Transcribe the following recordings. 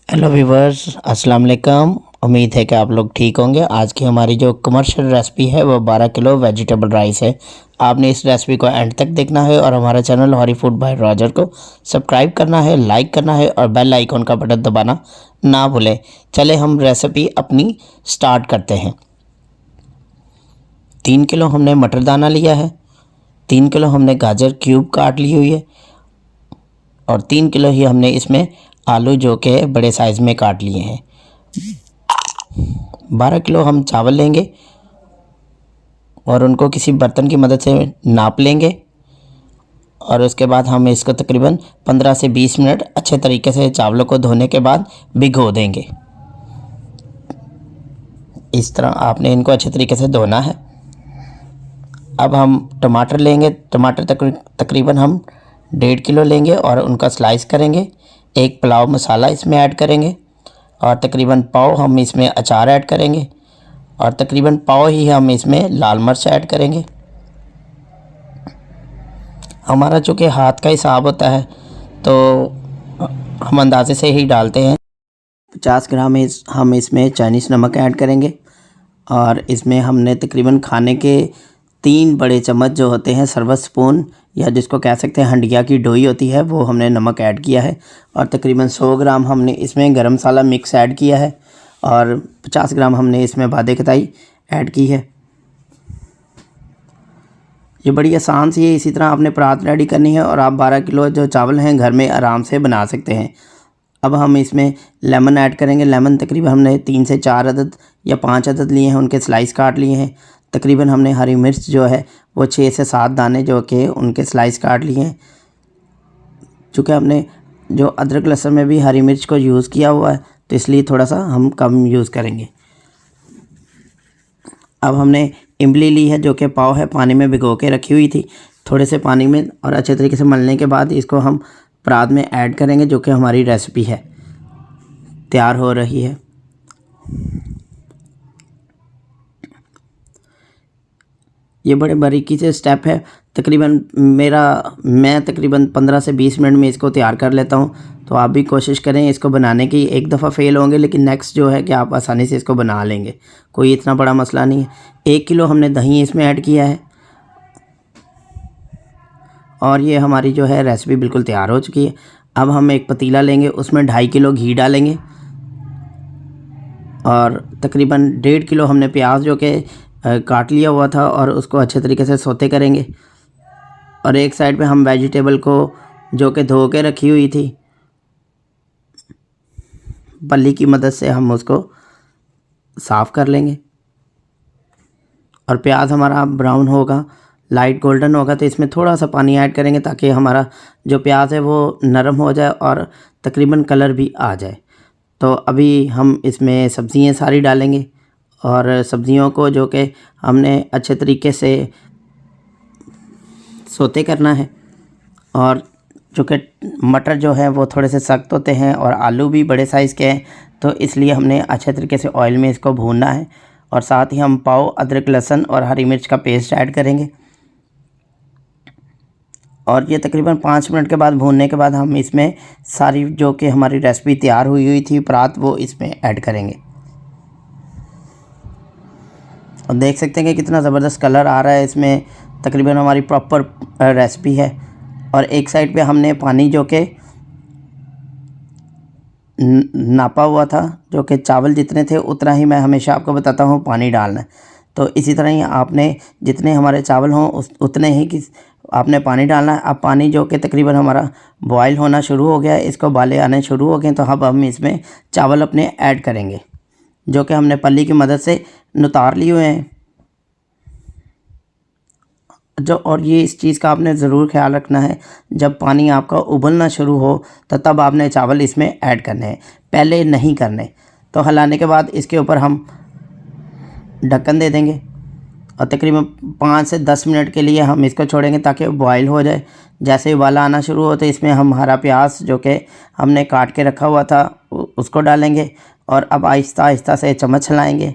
Hello viewers, अस्सलाम वालेकुम। उम्मीद है कि आप लोग ठीक होंगे। आज की हमारी जो कमर्शियल रेसिपी है वो 12 किलो वेजिटेबल राइस है। आपने इस रेसिपी को एंड तक देखना है और हमारा चैनल हॉरी फूड बाय रॉजर को सब्सक्राइब करना है, लाइक करना है और बेल आइकॉन का बटन दबाना ना भूलें। चले हम रेसिपी अपनी स्टार्ट करते हैं। 3 किलो हमने मटर दाना लिया है, 3 किलो हमने गाजर क्यूब काट ली हुई है और 3 किलो ही हमने इसमें आलू जो कि बड़े साइज़ में काट लिए हैं। 12 किलो हम चावल लेंगे और उनको किसी बर्तन की मदद से नाप लेंगे और उसके बाद हम इसको तकरीबन 15 से 20 मिनट अच्छे तरीके से चावलों को धोने के बाद भिगो देंगे। इस तरह आपने इनको अच्छे तरीके से धोना है। अब हम टमाटर लेंगे। टमाटर तकरीबन हम 1.5 किलो लेंगे और उनका स्लाइस करेंगे। एक पुलाव मसाला इसमें ऐड करेंगे और तकरीबन पाव हम इसमें अचार ऐड करेंगे और तकरीबन पाव ही हम इसमें लाल मिर्च ऐड करेंगे। हमारा चूँकि हाथ का हिसाब होता है तो हम अंदाजे से ही डालते हैं। 50 ग्राम हम इसमें चाइनीज़ नमक ऐड करेंगे और इसमें हमने तकरीबन खाने के 3 बड़े चम्मच जो होते हैं सर्विंग स्पून या जिसको कह सकते हैं हंडिया की डोई होती है, वो हमने नमक ऐड किया है और तकरीबन 100 ग्राम हमने इसमें गरम मसाला मिक्स ऐड किया है और 50 ग्राम हमने इसमें बादे कताई ऐड की है। ये बड़ी आसान सी है। इसी तरह आपने परात रेडी करनी है और आप 12 किलो जो चावल हैं घर में आराम से बना सकते हैं। अब हम इसमें लेमन ऐड करेंगे। लेमन तकरीबन हमने 3 से 4 अदद या 5 अदद लिए हैं, उनके स्लाइस काट लिए हैं। तकरीबन हमने हरी मिर्च जो है वो 6 से 7 दाने जो कि उनके स्लाइस काट लिए हैं। चूँकि हमने जो अदरक लहसुन में भी हरी मिर्च को यूज़ किया हुआ है तो इसलिए थोड़ा सा हम कम यूज़ करेंगे। अब हमने इमली ली है जो कि पाव है, पानी में भिगो के रखी हुई थी थोड़े से पानी में, और अच्छे तरीके से मलने के बाद इसको हम परात में ऐड करेंगे जो कि हमारी रेसिपी है तैयार हो रही है। ये बड़े बारीकी से स्टेप है। मैं तकरीबन 15 से 20 मिनट में इसको तैयार कर लेता हूँ, तो आप भी कोशिश करें इसको बनाने की। एक दफ़ा फ़ेल होंगे लेकिन नेक्स्ट जो है कि आप आसानी से इसको बना लेंगे, कोई इतना बड़ा मसला नहीं है। 1 किलो हमने दही इसमें ऐड किया है और ये हमारी जो है रेसिपी बिल्कुल तैयार हो चुकी है। अब हम एक पतीला लेंगे, उसमें 2.5 किलो घी डालेंगे और तकरीबन 1.5 किलो हमने प्याज जो कि काट लिया हुआ था और उसको अच्छे तरीके से सौते करेंगे। और एक साइड पे हम वेजिटेबल को जो कि धो के रखी हुई थी पल्ली की मदद से हम उसको साफ़ कर लेंगे। और प्याज हमारा ब्राउन होगा, लाइट गोल्डन होगा, तो इसमें थोड़ा सा पानी ऐड करेंगे ताकि हमारा जो प्याज है वो नरम हो जाए और तकरीबन कलर भी आ जाए। तो अभी हम इसमें सब्ज़ियाँ सारी डालेंगे और सब्ज़ियों को जो कि हमने अच्छे तरीके से सोते करना है। और चूँकि मटर जो है वो थोड़े से सख्त होते हैं और आलू भी बड़े साइज़ के हैं, तो इसलिए हमने अच्छे तरीके से ऑयल में इसको भूनना है। और साथ ही हम पाव अदरक लहसुन और हरी मिर्च का पेस्ट ऐड करेंगे और ये तकरीबन 5 मिनट के बाद भूनने के बाद हम इसमें सारी जो कि हमारी रेसिपी तैयार हुई थी परात, वो इसमें ऐड करेंगे। और देख सकते हैं कि कितना ज़बरदस्त कलर आ रहा है इसमें। तकरीबन हमारी प्रॉपर रेसिपी है। और एक साइड पे हमने पानी जो कि नापा हुआ था, जो कि चावल जितने थे उतना ही मैं हमेशा आपको बताता हूँ पानी डालना है। तो इसी तरह ही आपने जितने हमारे चावल हों उतने ही कि आपने पानी डालना है। अब पानी जो कि तकरीबन हमारा बॉयल होना शुरू हो गया है, इसको बाले आने शुरू हो गए, तो अब हम इसमें चावल अपने ऐड करेंगे जो कि हमने पल्ली की मदद से नितार लिए हुए हैं। और ये इस चीज़ का आपने ज़रूर ख्याल रखना है, जब पानी आपका उबलना शुरू हो तो तब आपने चावल इसमें ऐड करने हैं, पहले नहीं करने। तो हिलाने के बाद इसके ऊपर हम ढक्कन दे देंगे और तकरीबन 5 से 10 मिनट के लिए हम इसको छोड़ेंगे ताकि बॉयल हो जाए। जैसे ही उबाला आना शुरू हो तो इसमें हम हरा प्याज जो कि हमने काट के रखा हुआ था उसको डालेंगे और अब आहिस्ता आहिस्ता से चम्मच हिलाएंगे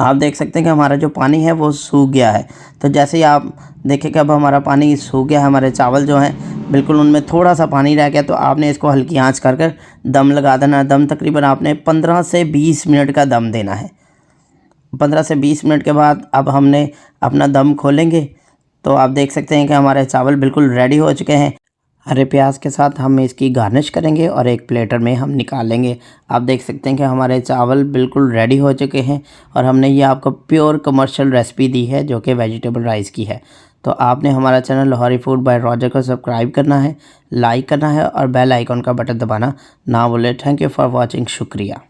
आप देख सकते हैं कि हमारा जो पानी है वो सूख गया है। तो जैसे ही आप देखें कि अब हमारा पानी सूख गया है, हमारे चावल जो हैं बिल्कुल उनमें थोड़ा सा पानी रह गया, तो आपने इसको हल्की आंच कर कर दम लगा देना है। दम तकरीबन आपने 15 से 20 मिनट का दम देना है। 15 से 20 मिनट के बाद अब हमने अपना दम खोलेंगे, तो आप देख सकते हैं कि हमारे चावल बिल्कुल रेडी हो चुके हैं। हरे प्याज के साथ हम इसकी गार्निश करेंगे और एक प्लेटर में हम निकाल लेंगे। आप देख सकते हैं कि हमारे चावल बिल्कुल रेडी हो चुके हैं और हमने ये आपको प्योर कमर्शियल रेसिपी दी है जो कि वेजिटेबल राइस की है। तो आपने हमारा channel Lahori food by Roger को सब्सक्राइब करना है, लाइक करना है और बेल आइकॉन का बटन दबाना ना भूलें। Thank you for watching. शुक्रिया।